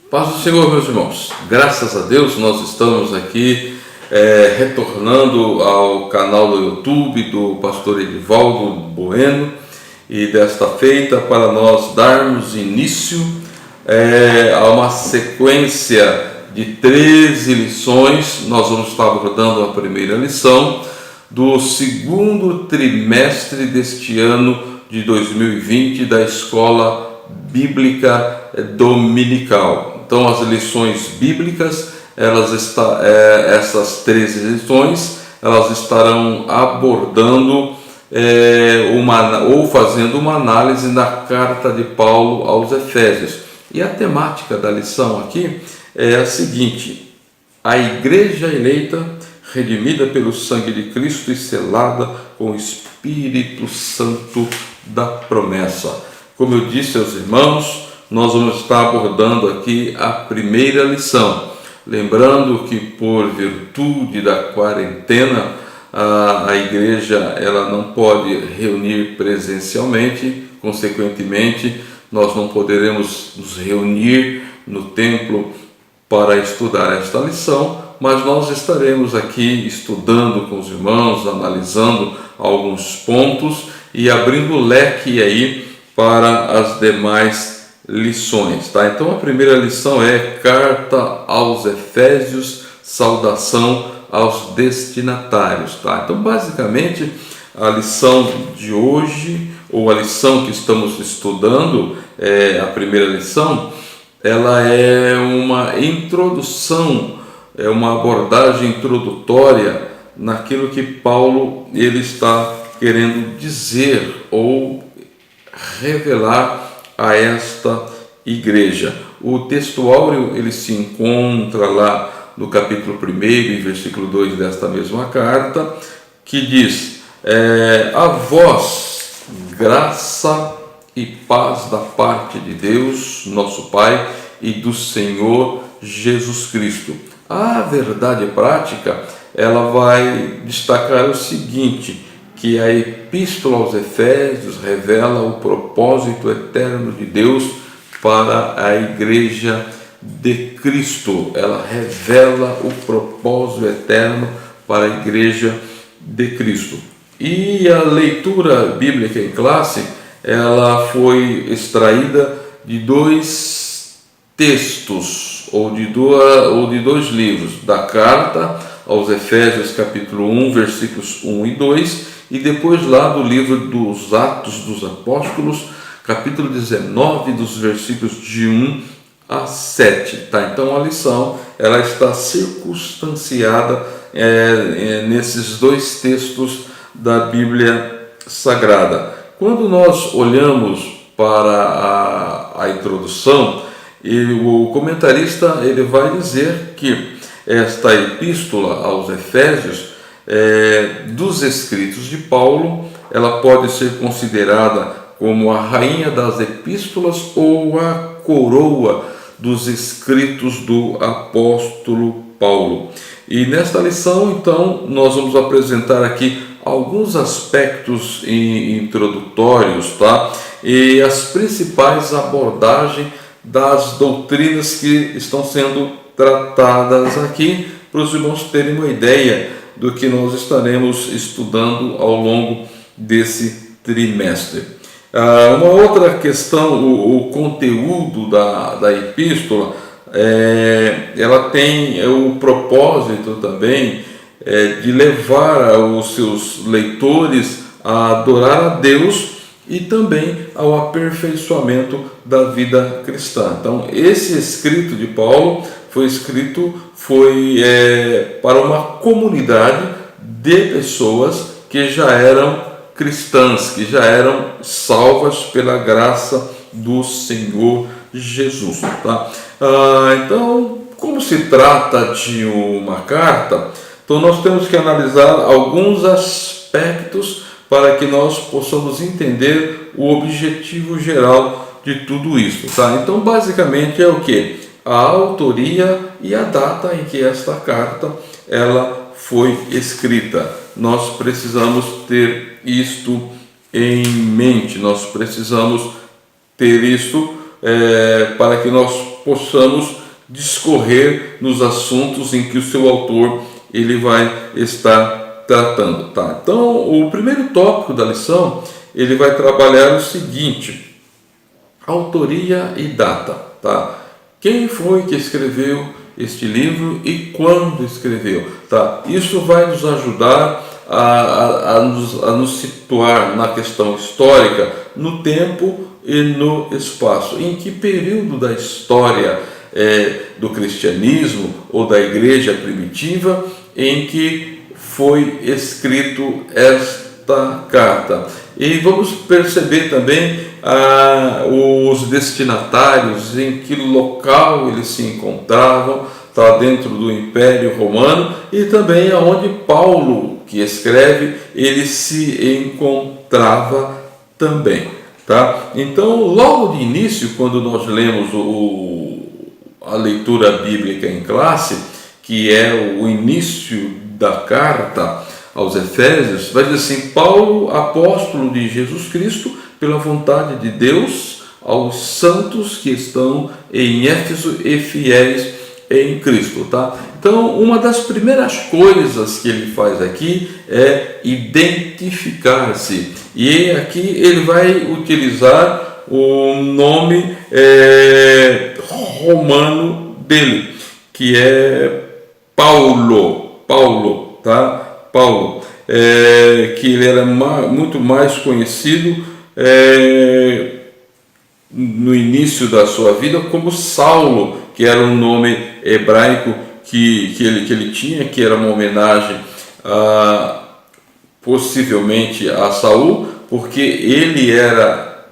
Paz do Senhor, meus irmãos. Graças a Deus nós estamos aqui retornando ao canal do YouTube do pastor Edivaldo Bueno, e desta feita para nós darmos início a uma sequência de 13 lições. Nós vamos estar abordando a primeira lição do segundo trimestre deste ano de 2020 da Escola Bíblica Dominical. Então, as lições bíblicas, essas 13 lições, elas estarão abordando ou fazendo uma análise da carta de Paulo aos Efésios. E a temática da lição aqui é a seguinte: a igreja eleita, redimida pelo sangue de Cristo e selada com o Espírito Santo da promessa. Como eu disse aos irmãos, nós vamos estar abordando aqui a primeira lição. Lembrando que por virtude da quarentena, a igreja ela não pode reunir presencialmente, consequentemente, nós não poderemos nos reunir no templo para estudar esta lição, mas nós estaremos aqui estudando com os irmãos, analisando alguns pontos e abrindo o leque aí para as demais lições, tá? Então a primeira lição é Carta aos Efésios, saudação aos destinatários, tá? Então basicamente a lição de hoje, ou a lição que estamos estudando, a primeira lição, ela é uma introdução, é uma abordagem introdutória naquilo que Paulo ele está querendo dizer ou revelar a esta igreja. O texto áureo ele se encontra lá no capítulo 1 e versículo 2 desta mesma carta, que diz: a vós graça e paz da parte de Deus, nosso Pai, e do Senhor Jesus Cristo. A verdade prática, ela vai destacar o seguinte, que a Epístola aos Efésios revela o propósito eterno de Deus para a Igreja de Cristo. Ela revela o propósito eterno para a Igreja de Cristo. E a leitura bíblica em classe, ela foi extraída de dois textos, ou de dois livros, da carta aos Efésios, capítulo 1, versículos 1 e 2, e depois lá do livro dos Atos dos Apóstolos, capítulo 19, dos versículos de 1 a 7. Tá? Então a lição ela está circunstanciada nesses dois textos da Bíblia Sagrada. Quando nós olhamos para a introdução, o comentarista ele vai dizer que esta epístola aos Efésios, dos escritos de Paulo, ela pode ser considerada como a rainha das epístolas ou a coroa dos escritos do apóstolo Paulo. E nesta lição, então, nós vamos apresentar aqui alguns aspectos introdutórios, tá? E as principais abordagens das doutrinas que estão sendo tratadas aqui, para os irmãos terem uma ideia do que nós estaremos estudando ao longo desse trimestre. Uma outra questão, o conteúdo da epístola, ela tem o propósito também de levar os seus leitores a adorar a Deus e também ao aperfeiçoamento da vida cristã. Então, esse escrito de Paulo foi escrito para uma comunidade de pessoas que já eram cristãs, que já eram salvas pela graça do Senhor Jesus. Tá? Então, como se trata de uma carta, então nós temos que analisar alguns aspectos para que nós possamos entender o objetivo geral de tudo isso. Tá? Então, basicamente é o que? A autoria e a data em que esta carta ela foi escrita. Nós precisamos ter isto em mente, nós precisamos ter isto para que nós possamos discorrer nos assuntos em que o seu autor ele vai estar tratando, tá? Então, o primeiro tópico da lição, ele vai trabalhar o seguinte: autoria e data, tá? Quem foi que escreveu este livro e quando escreveu, tá? Isso vai nos ajudar a nos situar na questão histórica, no tempo e no espaço. Em que período da história do cristianismo ou da igreja primitiva em que foi escrito esta carta? E vamos perceber também os destinatários, em que local eles se encontravam, tá, dentro do Império Romano, e também aonde Paulo, que escreve, ele se encontrava também, tá? Então, logo de início, quando nós lemos a leitura bíblica em classe, que é o início da carta aos Efésios, vai dizer assim: Paulo, apóstolo de Jesus Cristo, pela vontade de Deus, aos santos que estão em Éfeso e fiéis em Cristo, tá? Então, uma das primeiras coisas que ele faz aqui é identificar-se, e aqui ele vai utilizar o nome romano dele, que é Paulo, tá? Paulo, que ele era muito mais conhecido no início da sua vida como Saulo, que era um nome hebraico que ele tinha, que era uma homenagem possivelmente a Saul, porque ele era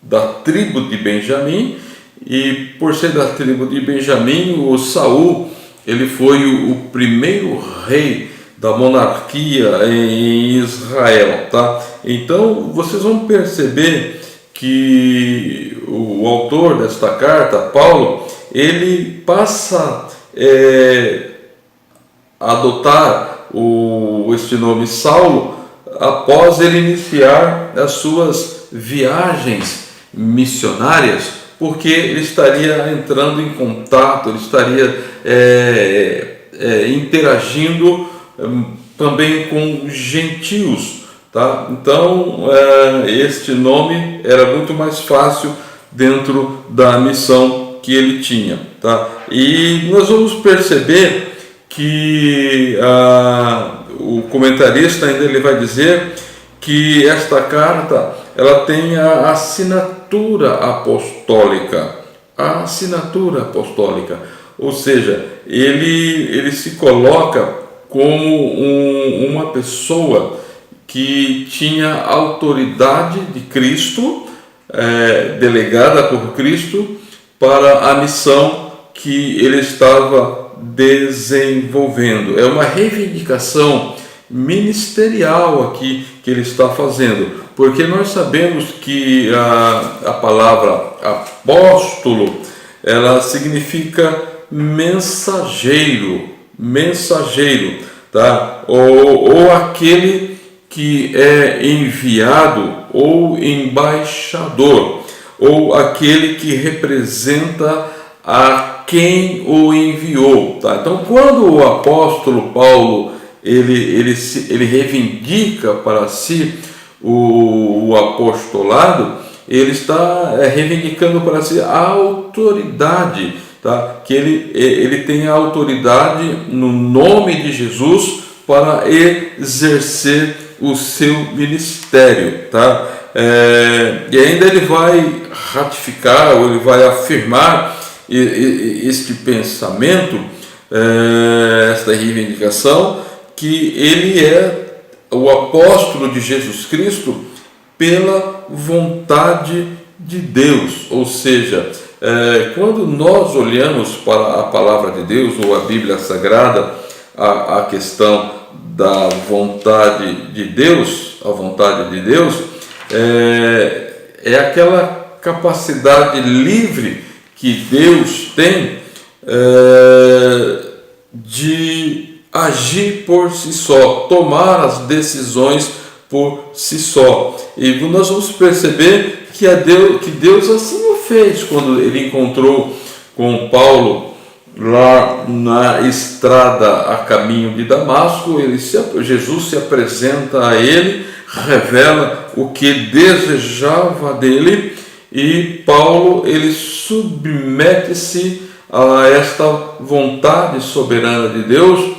da tribo de Benjamim, e por ser da tribo de Benjamim, o Saul, ele foi o primeiro rei da monarquia em Israel, tá? Então vocês vão perceber que o autor desta carta, Paulo, ele passa a adotar este nome Saulo após ele iniciar as suas viagens missionárias, porque ele estaria entrando em contato, ele estaria interagindo também com gentios, tá? Então este nome era muito mais fácil dentro da missão que ele tinha, tá? E nós vamos perceber que o comentarista ainda ele vai dizer que esta carta ela tem a assinatura apostólica, ou seja, ele se coloca como uma pessoa que tinha autoridade de Cristo, delegada por Cristo para a missão que ele estava desenvolvendo. É uma reivindicação ministerial aqui que ele está fazendo, porque nós sabemos que a palavra apóstolo, ela significa mensageiro, tá? Ou aquele que é enviado, ou embaixador, ou aquele que representa a quem o enviou, tá? Então, quando o apóstolo Paulo ele reivindica para si o apostolado, ele está reivindicando para si a autoridade, tá? Que ele tem a autoridade no nome de Jesus para exercer o seu ministério, tá? E ainda ele vai ratificar, ou ele vai afirmar este pensamento, esta reivindicação, que ele é o apóstolo de Jesus Cristo pela vontade de Deus. Ou seja, quando nós olhamos para a palavra de Deus ou a Bíblia Sagrada, a questão da vontade de Deus, a vontade de Deus é aquela capacidade livre que Deus tem de agir por si só, tomar as decisões por si só. E nós vamos perceber que Deus assim o fez quando ele encontrou com Paulo lá na estrada a caminho de Damasco. Jesus se apresenta a ele, revela o que desejava dele, e Paulo ele submete-se a esta vontade soberana de Deus.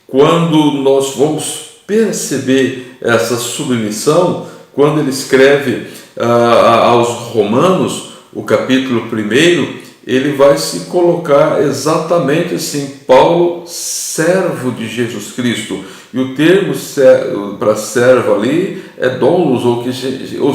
Quando nós vamos perceber essa submissão, quando ele escreve aos Romanos, o capítulo 1, ele vai se colocar exatamente assim: Paulo, servo de Jesus Cristo. E o termo para servo ali é doulos, ou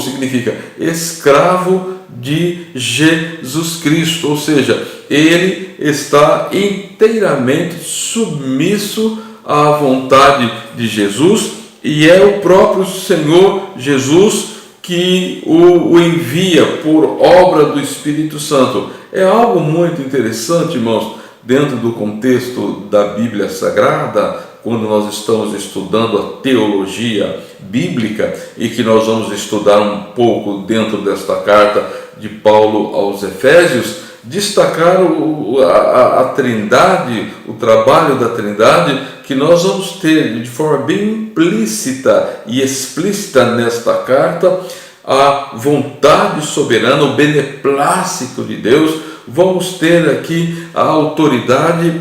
significa escravo de Jesus Cristo, ou seja, ele está inteiramente submisso à vontade de Jesus, e é o próprio Senhor Jesus que o envia por obra do Espírito Santo. É algo muito interessante, irmãos, dentro do contexto da Bíblia Sagrada, quando nós estamos estudando a teologia bíblica, e que nós vamos estudar um pouco dentro desta carta de Paulo aos Efésios, destacar a Trindade, o trabalho da Trindade, que nós vamos ter de forma bem implícita e explícita nesta carta, a vontade soberana, o beneplácito de Deus. Vamos ter aqui a autoridade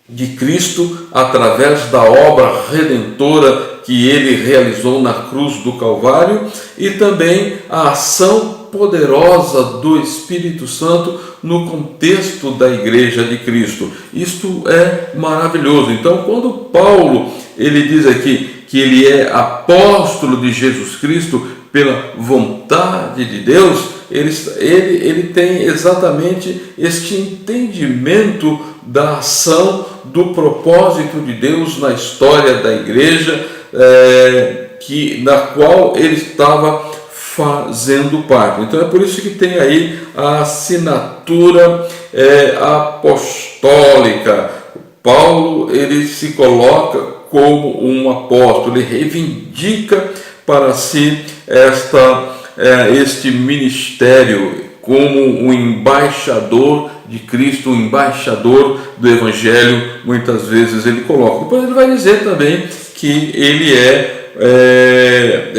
de Cristo através da obra redentora que ele realizou na cruz do Calvário, e também a ação poderosa do Espírito Santo no contexto da Igreja de Cristo. Isto é maravilhoso. Então, quando Paulo ele diz aqui que ele é apóstolo de Jesus Cristo pela vontade de Deus, ele tem exatamente este entendimento da ação, do propósito de Deus na história da igreja, na qual ele estava fazendo parte. Então é por isso que tem aí a assinatura apostólica. Paulo ele se coloca como um apóstolo, ele reivindica para si este ministério como um embaixador de Cristo, um embaixador do Evangelho. Muitas vezes ele coloca. Depois ele vai dizer também que ele é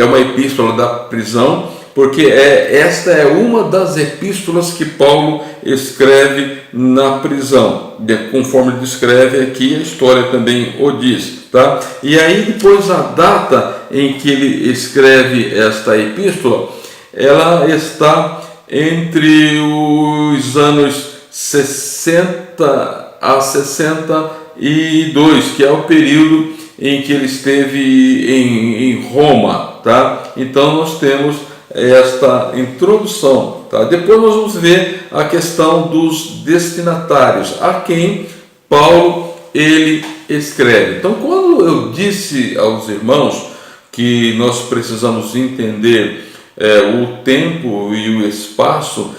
uma epístola da prisão, porque esta é uma das epístolas que Paulo escreve na prisão, conforme descreve aqui, a história também o diz, tá? E aí depois a data em que ele escreve esta epístola, ela está entre os anos 60 a 62, que é o período em que ele esteve em Roma, tá? Então nós temos esta introdução, tá? Depois nós vamos ver a questão dos destinatários, a quem Paulo ele escreve. Então, quando eu disse aos irmãos que nós precisamos entender o tempo e o espaço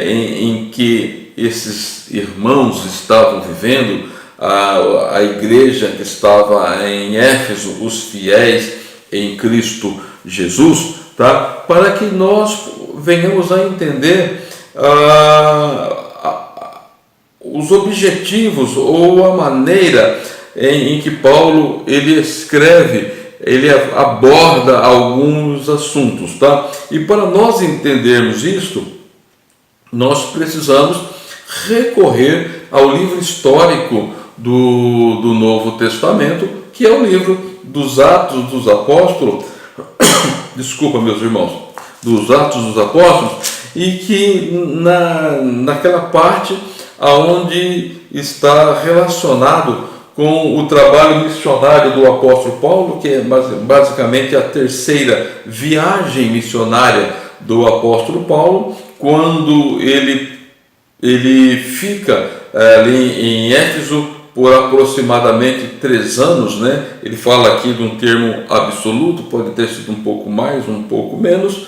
em que esses irmãos estavam vivendo, a igreja que estava em Éfeso, os fiéis em Cristo Jesus, tá? Para que nós venhamos a entender os objetivos ou a maneira em que Paulo ele escreve, ele aborda alguns assuntos, tá? E para nós entendermos isto, nós precisamos recorrer ao livro histórico do Novo Testamento, que é o livro dos Atos dos Apóstolos, desculpa meus irmãos, dos Atos dos Apóstolos, e que naquela parte aonde está relacionado com o trabalho missionário do apóstolo Paulo, que é basicamente a terceira viagem missionária do apóstolo Paulo, quando ele fica ali em Éfeso por aproximadamente 3 anos, né? Ele fala aqui de um termo absoluto, pode ter sido um pouco mais, um pouco menos,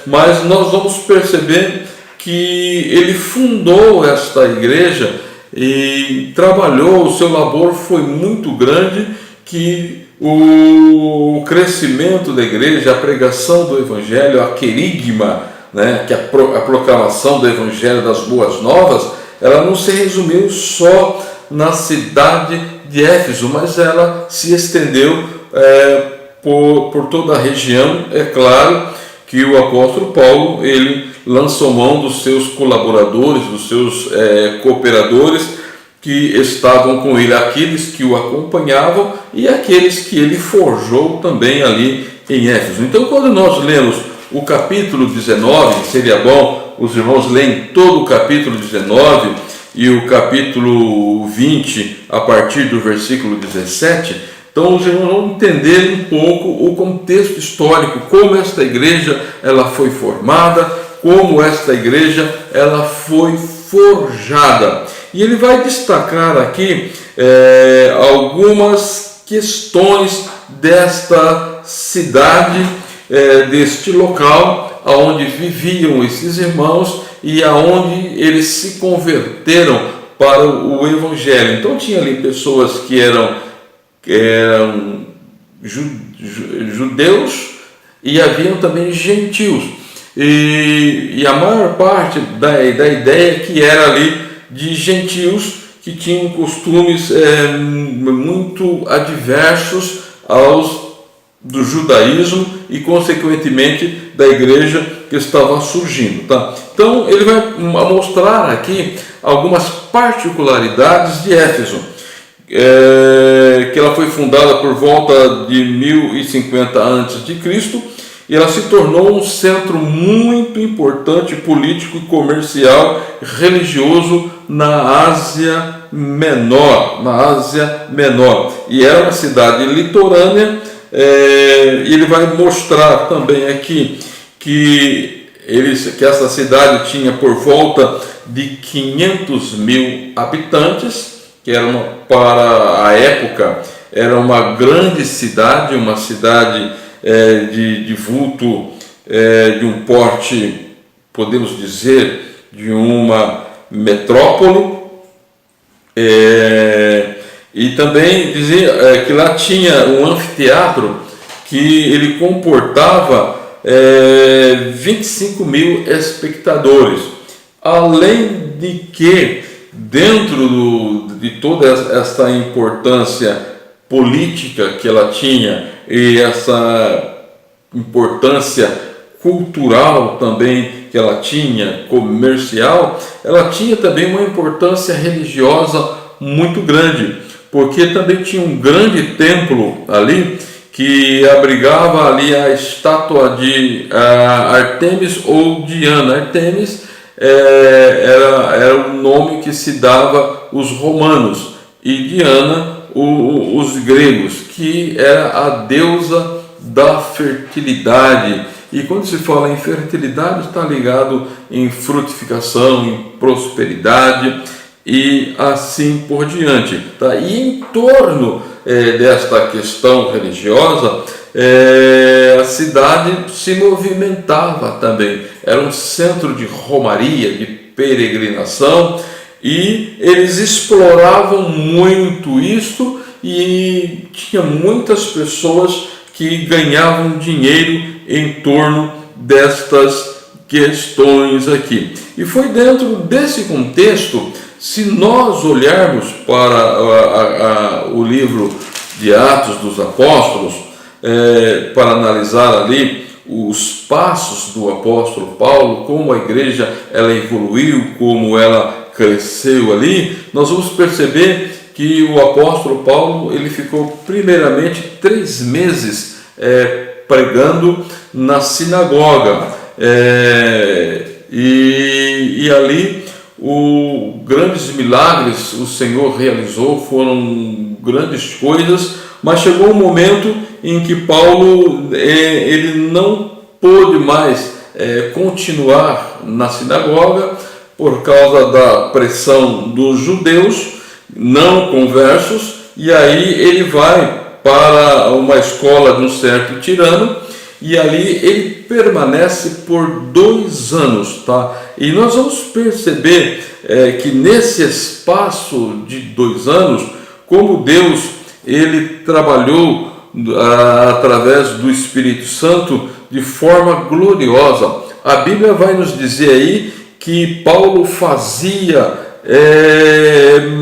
mas nós vamos perceber que ele fundou esta igreja e trabalhou, o seu labor foi muito grande, que o crescimento da igreja, a pregação do evangelho, a querigma, né, que a proclamação do Evangelho das Boas Novas, ela não se resumiu só na cidade de Éfeso, mas ela se estendeu por toda a região. É claro que o apóstolo Paulo, ele lançou mão dos seus colaboradores, dos seus cooperadores que estavam com ele, aqueles que o acompanhavam e aqueles que ele forjou também ali em Éfeso. Então, quando nós lemos o capítulo 19, seria bom os irmãos lerem todo o capítulo 19 e o capítulo 20 a partir do versículo 17, então os irmãos vão entender um pouco o contexto histórico, como esta igreja ela foi formada, como esta igreja ela foi forjada. E ele vai destacar aqui algumas questões desta cidade, deste local onde viviam esses irmãos e aonde eles se converteram para o Evangelho. Então tinha ali pessoas que eram judeus e haviam também gentios. E a maior parte da ideia que era ali de gentios que tinham costumes muito adversos aos do judaísmo e consequentemente da igreja que estava surgindo, tá? Então ele vai mostrar aqui algumas particularidades de Éfeso, que ela foi fundada por volta de 1050 a.C. e ela se tornou um centro muito importante político, comercial, religioso na Ásia Menor, e era uma cidade litorânea. E ele vai mostrar também aqui que essa cidade tinha por volta de 500 mil habitantes, que era para a época era uma grande cidade, uma cidade de vulto, de um porte, podemos dizer, de uma metrópole. E também dizia que lá tinha um anfiteatro que ele comportava 25 mil espectadores. Além de que, dentro de toda essa importância política que ela tinha e essa importância cultural também que ela tinha, comercial, ela tinha também uma importância religiosa muito grande, porque também tinha um grande templo ali que abrigava ali a estátua de Artemis ou Diana. Artemis era o nome que se dava os romanos e Diana os gregos, que era a deusa da fertilidade. E quando se fala em fertilidade, está ligado em frutificação, em prosperidade e assim por diante, tá? E em torno desta questão religiosa, a cidade se movimentava também. Era um centro de romaria, de peregrinação, e eles exploravam muito isto, e tinha muitas pessoas que ganhavam dinheiro em torno destas questões aqui. E foi dentro desse contexto, se nós olharmos para o livro de Atos dos Apóstolos, para analisar ali os passos do apóstolo Paulo, como a igreja ela evoluiu, como ela cresceu ali, nós vamos perceber que o apóstolo Paulo ele ficou primeiramente 3 meses pregando na sinagoga, e ali grandes milagres o Senhor realizou, foram grandes coisas, mas chegou um momento em que Paulo ele não pôde mais continuar na sinagoga por causa da pressão dos judeus não conversos, e aí ele vai para uma escola de um certo tirano, e ali ele permanece por 2 anos, tá? E nós vamos perceber que nesse espaço de 2 anos, como Deus ele trabalhou através do Espírito Santo de forma gloriosa. a Bíblia vai nos dizer aí que Paulo fazia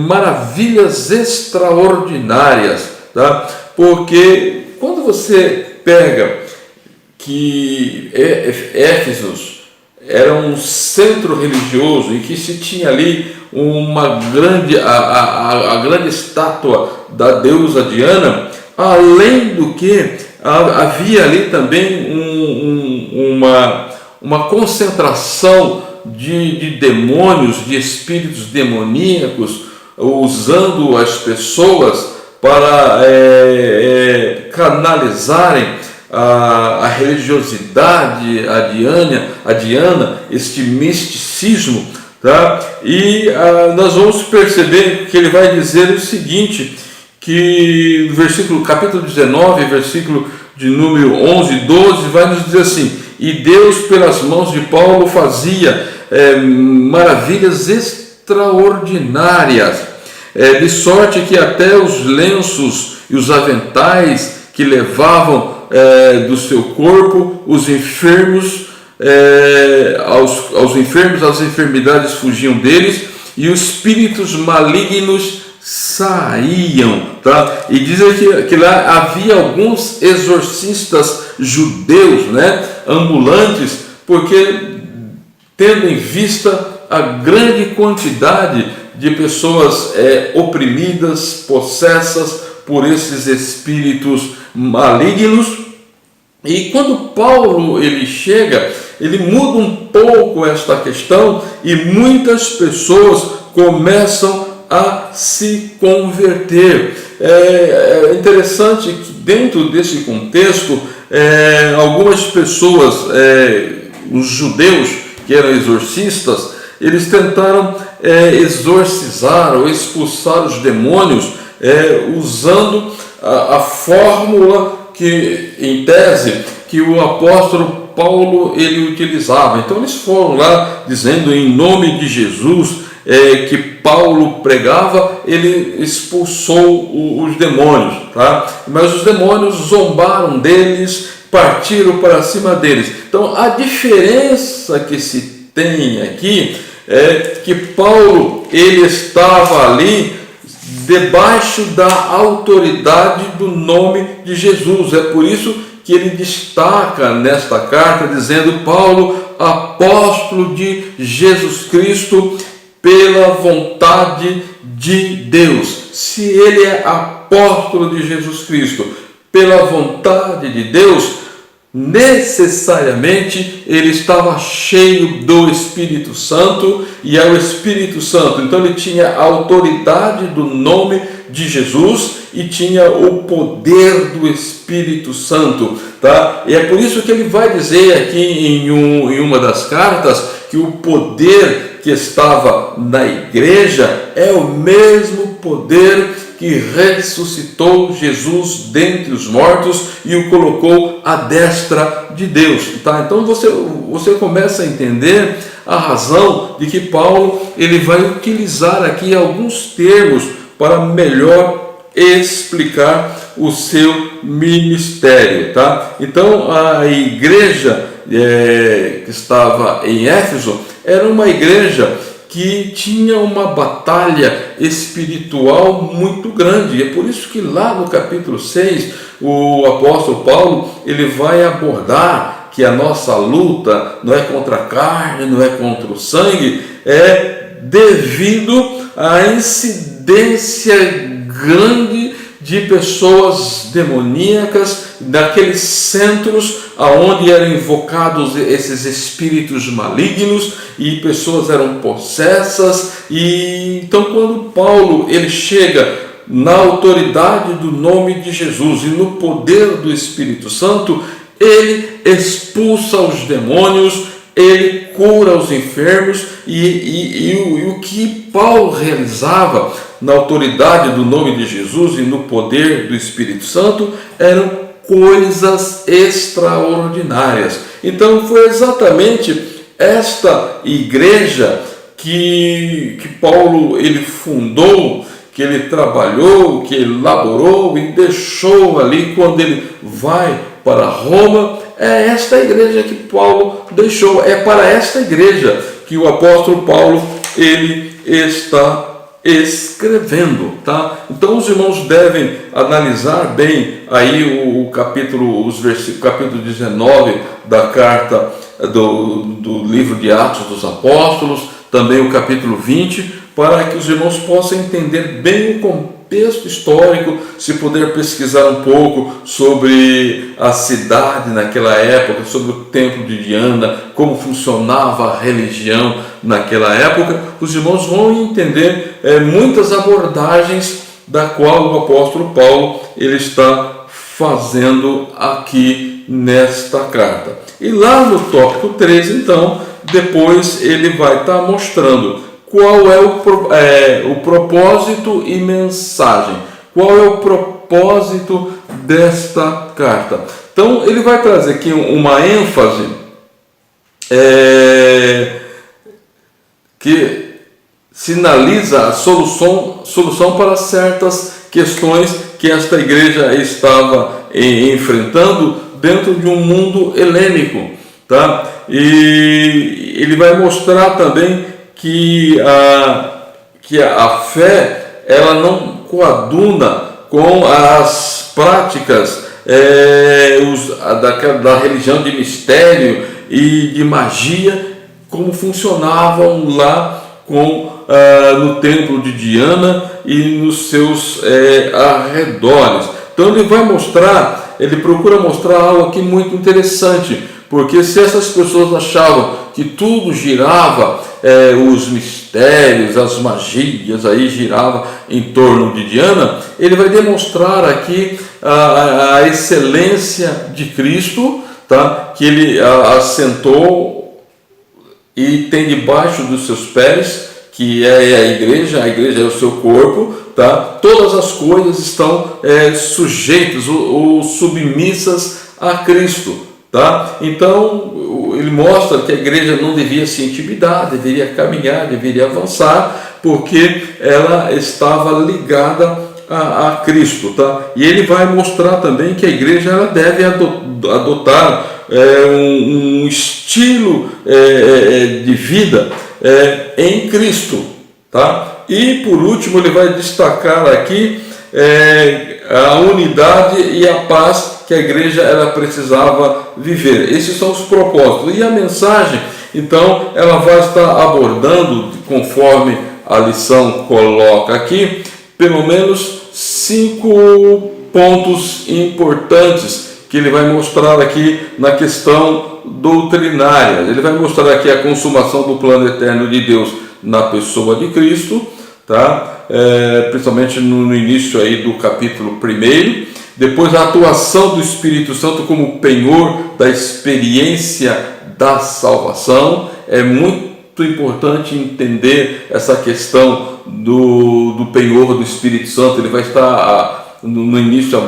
maravilhas extraordinárias, tá? Porque quando você pega que Éfeso era um centro religioso e que se tinha ali uma grande, a grande estátua da deusa Diana, além do que havia ali também uma concentração de demônios, de espíritos demoníacos, usando as pessoas para canalizarem a religiosidade, a Diana, este misticismo, tá? E nós vamos perceber que ele vai dizer o seguinte, que no capítulo 19, versículo de número 11 e 12, vai nos dizer assim: e Deus pelas mãos de Paulo fazia maravilhas extraordinárias, de sorte que até os lenços e os aventais que levavam do seu corpo os enfermos, aos enfermos, as enfermidades fugiam deles e os espíritos malignos saíam, tá? E diz que lá havia alguns exorcistas judeus, né, ambulantes, porque tendo em vista a grande quantidade de pessoas oprimidas, possessas por esses espíritos malignos. E quando Paulo ele chega, ele muda um pouco esta questão e muitas pessoas começam a se converter. É interessante que dentro desse contexto, algumas pessoas, os judeus que eram exorcistas, eles tentaram exorcizar ou expulsar os demônios usando a fórmula que, em tese, que o apóstolo Paulo ele utilizava. Então eles foram lá dizendo em nome de Jesus que Paulo pregava, ele expulsou os demônios, tá? Mas os demônios zombaram deles, partiram para cima deles. Então a diferença que se tem aqui é que Paulo ele estava ali debaixo da autoridade do nome de Jesus. É por isso que ele destaca nesta carta dizendo: Paulo, apóstolo de Jesus Cristo, pela vontade de Deus. Se ele é apóstolo de Jesus Cristo pela vontade de Deus, necessariamente ele estava cheio do Espírito Santo, e é o Espírito Santo. Então ele tinha a autoridade do nome de Jesus e tinha o poder do Espírito Santo, tá? E é por isso que ele vai dizer aqui em uma das cartas que o poder que estava na igreja é o mesmo poder que ressuscitou Jesus dentre os mortos e o colocou à destra de Deus, tá? Então você começa a entender a razão de que Paulo ele vai utilizar aqui alguns termos para melhor explicar o seu ministério, tá? Então a igreja que estava em Éfeso era uma igreja que tinha uma batalha espiritual muito grande. E é por isso que lá no capítulo 6, o apóstolo Paulo ele vai abordar que a nossa luta não é contra a carne, não é contra o sangue, é devido à incidência grande de pessoas demoníacas naqueles centros aonde eram invocados esses espíritos malignos e pessoas eram possessas. E então quando Paulo ele chega na autoridade do nome de Jesus e no poder do Espírito Santo, ele expulsa os demônios, ele cura os enfermos e o que Paulo realizava na autoridade do nome de Jesus e no poder do Espírito Santo eram coisas extraordinárias. Então foi exatamente esta igreja que Paulo ele fundou, que ele trabalhou, que ele elaborou e deixou ali quando ele vai para Roma. É esta igreja que Paulo deixou, é para esta igreja que o apóstolo Paulo ele está escrevendo, tá? Então os irmãos devem analisar bem aí o capítulo 19 da carta do livro de Atos dos Apóstolos, também o capítulo 20, para que os irmãos possam entender bem o contexto histórico, se puder pesquisar um pouco sobre a cidade naquela época, sobre o templo de Diana, como funcionava a religião naquela época, os irmãos vão entender muitas abordagens da qual o apóstolo Paulo ele está fazendo aqui nesta carta. E lá no tópico 3, então, depois ele vai estar mostrando qual é o propósito e mensagem, qual é o propósito desta carta. Então ele vai trazer aqui uma ênfase que sinaliza a solução para certas questões que esta igreja estava enfrentando dentro de um mundo helênico, tá? E ele vai mostrar também que a fé ela não coaduna com as práticas da religião de mistério e de magia, como funcionavam lá no templo de Diana e nos seus arredores. Então ele procura mostrar algo aqui muito interessante, porque se essas pessoas achavam que tudo girava, os mistérios, as magias aí girava em torno de Diana, ele vai demonstrar aqui a excelência de Cristo, tá? Que ele assentou e tem debaixo dos seus pés, que é a igreja é o seu corpo, tá? Todas as coisas estão sujeitas ou submissas a Cristo, tá? Então ele mostra que a igreja não devia se intimidar, deveria caminhar, deveria avançar, porque ela estava ligada a Cristo, tá? E ele vai mostrar também que a igreja ela deve adotar um estilo de vida em Cristo, tá? E por último ele vai destacar aqui a unidade e a paz que a igreja ela precisava viver. Esses são os propósitos. E a mensagem, então, ela vai estar abordando, conforme a lição coloca aqui, pelo menos 5 pontos importantes que ele vai mostrar aqui na questão doutrinária. Ele vai mostrar aqui a consumação do plano eterno de Deus na pessoa de Cristo, tá? Principalmente no início aí do capítulo 1. Depois a atuação do Espírito Santo como penhor da experiência da salvação. É muito importante entender essa questão do penhor do Espírito Santo. Ele vai estar no início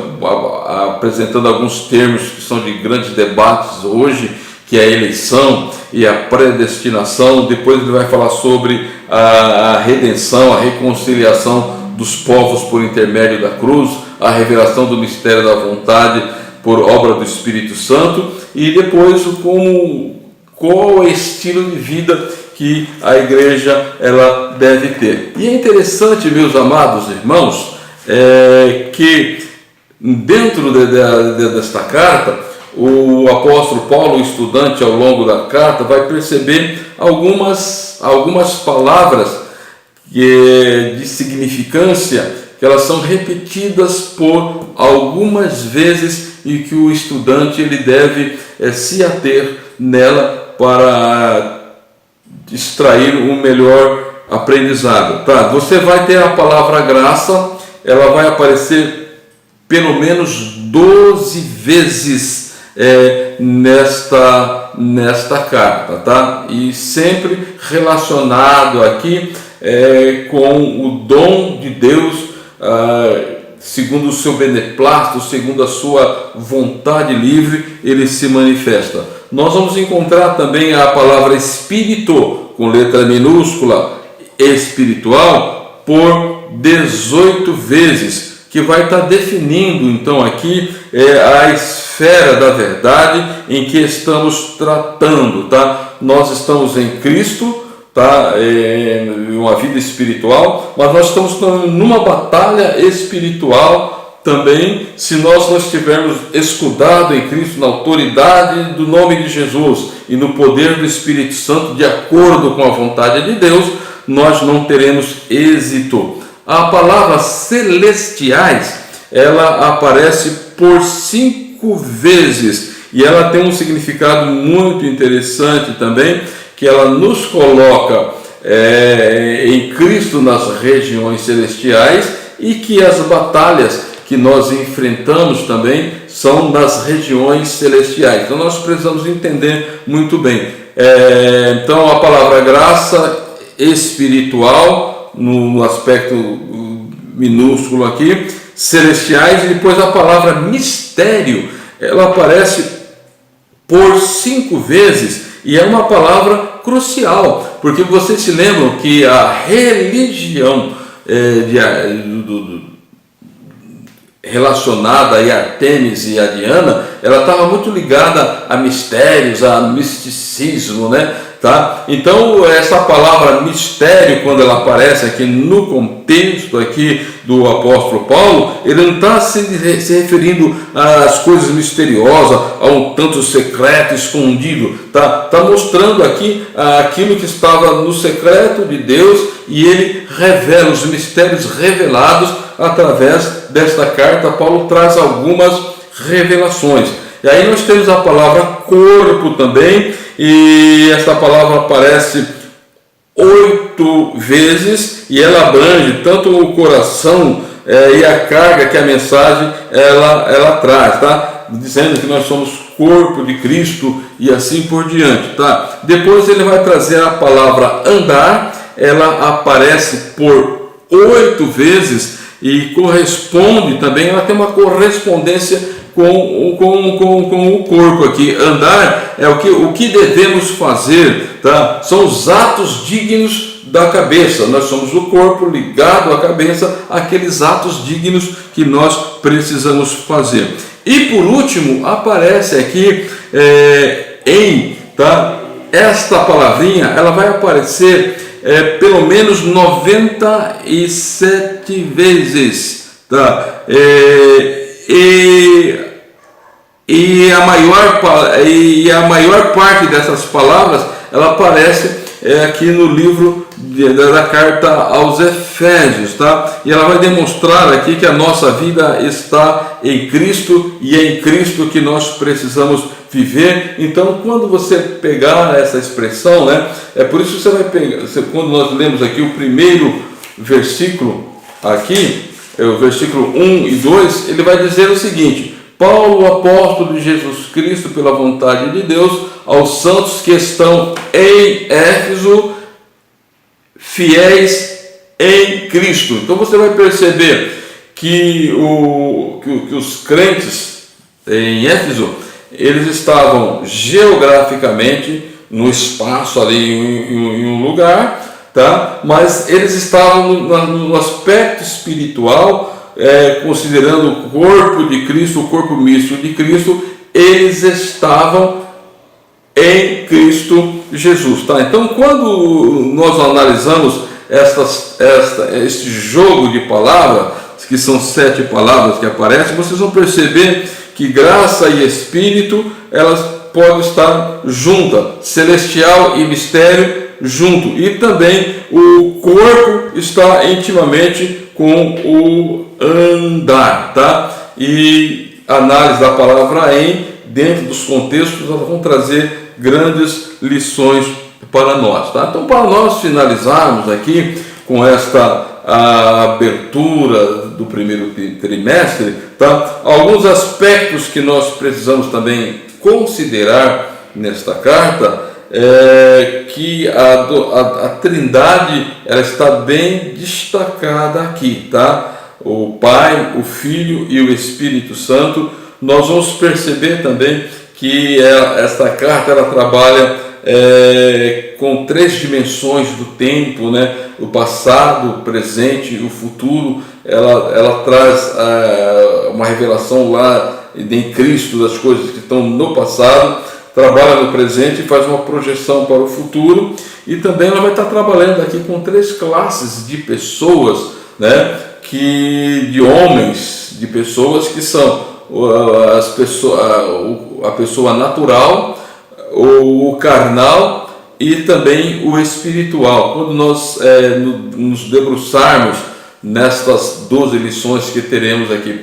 apresentando alguns termos que são de grandes debates hoje, que é a eleição e a predestinação. Depois ele vai falar sobre a redenção, a reconciliação dos povos por intermédio da cruz, a revelação do mistério da vontade por obra do Espírito Santo, e depois qual é o estilo de vida que a igreja ela deve ter. E é interessante, meus amados irmãos, que dentro desta carta, o apóstolo Paulo, o estudante, ao longo da carta, vai perceber algumas palavras de significância, que elas são repetidas por algumas vezes e que o estudante ele deve se ater nela para extrair um melhor aprendizado. Tá? Você vai ter a palavra graça, ela vai aparecer pelo menos 12 vezes nesta carta, tá? E sempre relacionado aqui com o dom de Deus, segundo o seu beneplácito, segundo a sua vontade livre, ele se manifesta. Nós vamos encontrar também a palavra espírito, com letra minúscula, espiritual, por 18 vezes, que vai estar definindo então aqui a esfera da verdade em que estamos tratando, tá? Nós estamos em Cristo, tá? Uma vida espiritual, mas nós estamos numa batalha espiritual também, se nós não estivermos escudados em Cristo, na autoridade do nome de Jesus e no poder do Espírito Santo, de acordo com a vontade de Deus, nós não teremos êxito. A palavra celestiais, ela aparece por 5 vezes e ela tem um significado muito interessante também, que ela nos coloca em Cristo nas regiões celestiais e que as batalhas que nós enfrentamos também são nas regiões celestiais. Então nós precisamos entender muito bem. Então a palavra graça espiritual, no aspecto minúsculo aqui, celestiais, e depois a palavra mistério, ela aparece por 5 vezes e é uma palavra crucial, porque vocês se lembram que a religião relacionada a Artemis e a Diana, ela estava muito ligada a mistérios, a misticismo, né? Tá? Então essa palavra mistério, quando ela aparece aqui no contexto aqui do apóstolo Paulo, ele não está se referindo às coisas misteriosas, a um tanto secreto, escondido, tá mostrando aqui aquilo que estava no secreto de Deus, e ele revela os mistérios revelados através desta carta. Paulo traz algumas revelações. E aí nós temos a palavra corpo também, e esta palavra aparece 8 vezes, e ela abrange tanto o coração e a carga que a mensagem ela traz, tá? Dizendo que nós somos corpo de Cristo e assim por diante, tá? Depois ele vai trazer a palavra andar, ela aparece por 8 vezes e corresponde também, ela tem uma correspondência com o corpo aqui. Andar é o que devemos fazer, tá? São os atos dignos da cabeça. Nós somos o corpo ligado à cabeça, aqueles atos dignos que nós precisamos fazer. E por último, aparece aqui tá? Esta palavrinha, ela vai aparecer pelo menos 97 vezes, tá? E a maior parte dessas palavras, ela aparece aqui no livro da carta aos Efésios, tá? E ela vai demonstrar aqui que a nossa vida está em Cristo, e é em Cristo que nós precisamos viver. Então, quando você pegar essa expressão, né, é por isso que você vai pegar, quando nós lemos aqui o primeiro versículo aqui, o versículo 1 e 2, ele vai dizer o seguinte: Paulo, apóstolo de Jesus Cristo, pela vontade de Deus, aos santos que estão em Éfeso, fiéis em Cristo. Então você vai perceber que os crentes em Éfeso, eles estavam geograficamente no espaço ali em um lugar, tá? Mas eles estavam no aspecto espiritual, considerando o corpo de Cristo, o corpo místico de Cristo, eles estavam em Cristo Jesus, tá? Então, quando nós analisamos este jogo de palavras, que são 7 palavras que aparecem, vocês vão perceber que graça e espírito, elas podem estar juntas, celestial e mistério junto, e também o corpo está intimamente com o andar, tá? E a análise da palavra dentro dos contextos, elas vão trazer grandes lições para nós, tá? Então, para nós finalizarmos aqui com esta abertura do primeiro trimestre, tá? Alguns aspectos que nós precisamos também considerar nesta carta que a Trindade, ela está bem destacada aqui, tá? O Pai, o Filho e o Espírito Santo. Nós vamos perceber também que esta carta, ela trabalha com 3 dimensões do tempo, né? O passado, o presente e o futuro. Ela traz uma revelação lá em Cristo das coisas que estão no passado, trabalha no presente e faz uma projeção para o futuro. E também ela vai estar trabalhando aqui com 3 classes de pessoas, né, de homens, de pessoas que são a pessoa natural, o carnal e também o espiritual. Quando nós nos debruçarmos nestas 12 lições que teremos aqui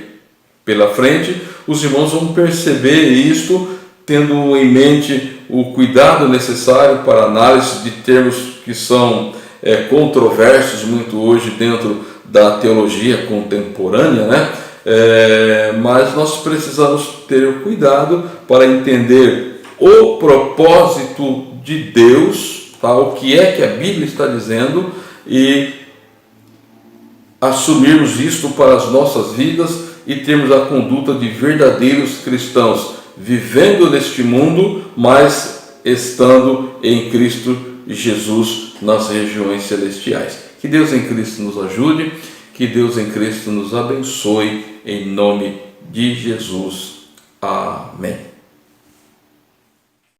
pela frente, os irmãos vão perceber isto, tendo em mente o cuidado necessário para a análise de termos que são controversos muito hoje dentro da teologia contemporânea, né? Mas nós precisamos ter o cuidado para entender o propósito de Deus, tá? O que é que a Bíblia está dizendo, e assumirmos isto para as nossas vidas e termos a conduta de verdadeiros cristãos, vivendo neste mundo, mas estando em Cristo Jesus nas regiões celestiais. Que Deus em Cristo nos ajude, que Deus em Cristo nos abençoe, em nome de Jesus. Amém.